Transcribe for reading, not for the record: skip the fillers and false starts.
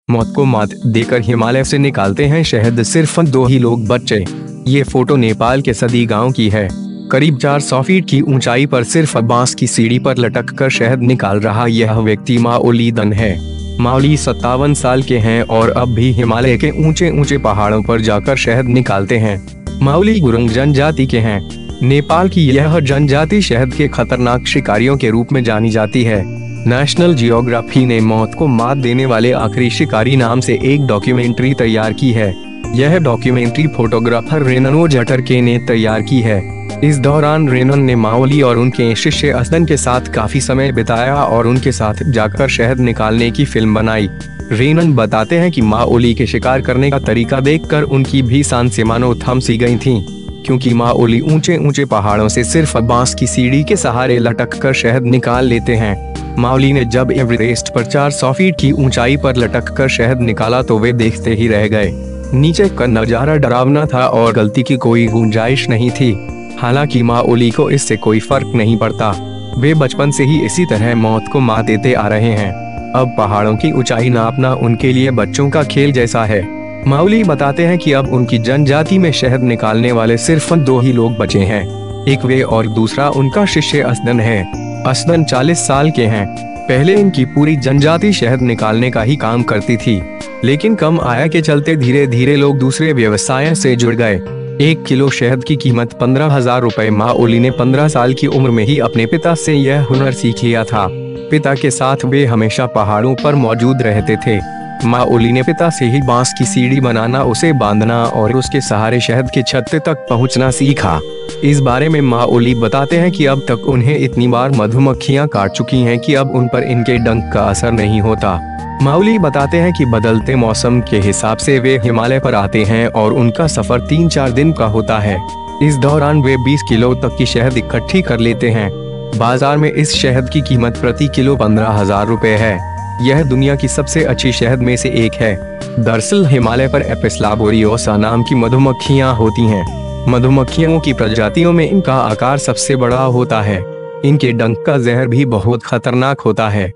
मौत को मात देकर हिमालय से निकालते हैं शहद, सिर्फ 2 ही लोग बचे। ये फोटो नेपाल के सदी गांव की है। करीब 400 फीट की ऊंचाई पर सिर्फ बांस की सीढ़ी पर लटक कर शहद निकाल रहा यह व्यक्ति माओली दन है। माओली 57 साल के हैं और अब भी हिमालय के ऊंचे ऊंचे पहाड़ों पर जाकर शहद निकालते हैं। माओली गुरुंग जनजाति के हैं। नेपाल की यह जनजाति शहद के खतरनाक शिकारियों के रूप में जानी जाती है। नेशनल जियोग्राफी ने मौत को मात देने वाले आखिरी शिकारी नाम से एक डॉक्यूमेंट्री तैयार की है। यह डॉक्यूमेंट्री फोटोग्राफर रेननो जटरके ने तैयार की है। इस दौरान रेनन ने माओली और उनके शिष्य असदन के साथ काफी समय बिताया और उनके साथ जाकर शहद निकालने की फिल्म बनाई। रेनन बताते हैं कि माओली के शिकार करने का तरीका देखकर उनकी भी सांसें मानो थम सी गई थीं, क्योंकि माओली ऊंचे ऊंचे पहाड़ों से सिर्फ बांस की सीढ़ी के सहारे लटक कर शहद निकाल लेते हैं। माओली ने जब एवरेस्ट पर 400 फीट की ऊंचाई पर लटक कर शहद निकाला तो वे देखते ही रह गए। नीचे का नजारा डरावना था और गलती की कोई गुंजाइश नहीं थी। हालांकि माओली को इससे कोई फर्क नहीं पड़ता। वे बचपन से ही इसी तरह मौत को मात देते आ रहे हैं। अब पहाड़ों की ऊंचाई नापना उनके लिए बच्चों का खेल जैसा है। माओली बताते हैं कि अब उनकी जनजाति में शहद निकालने वाले सिर्फ 2 ही लोग बचे हैं। एक वे और दूसरा उनका शिष्य असदन है। असदन 40 साल के हैं। पहले इनकी पूरी जनजाति शहद निकालने का ही काम करती थी, लेकिन कम आय के चलते धीरे धीरे लोग दूसरे व्यवसाय से जुड़ गए। 1 किलो शहद की कीमत 15,000 रुपए। माओली ने 15 साल की उम्र में ही अपने पिता से यह हुनर सीख लिया था। पिता के साथ वे हमेशा पहाड़ों पर मौजूद रहते थे। माओली ने पिता से ही बांस की सीढ़ी बनाना, उसे बांधना और उसके सहारे शहद के छत्ते तक पहुंचना सीखा। इस बारे में माओली बताते हैं कि अब तक उन्हें इतनी बार मधुमक्खियां काट चुकी हैं कि अब उन पर इनके डंक का असर नहीं होता। माओली बताते हैं कि बदलते मौसम के हिसाब से वे हिमालय पर आते हैं और उनका सफर 3-4 दिन का होता है। इस दौरान वे 20 किलो तक की शहद इकट्ठी कर लेते हैं। बाजार में इस शहद की कीमत प्रति किलो 15,000 रुपए है। यह दुनिया की सबसे अच्छी शहद में से एक है। दरअसल हिमालय पर एपिस लाबोरियोसा नाम की मधुमक्खियां होती हैं। मधुमक्खियों की प्रजातियों में इनका आकार सबसे बड़ा होता है। इनके डंक का जहर भी बहुत खतरनाक होता है।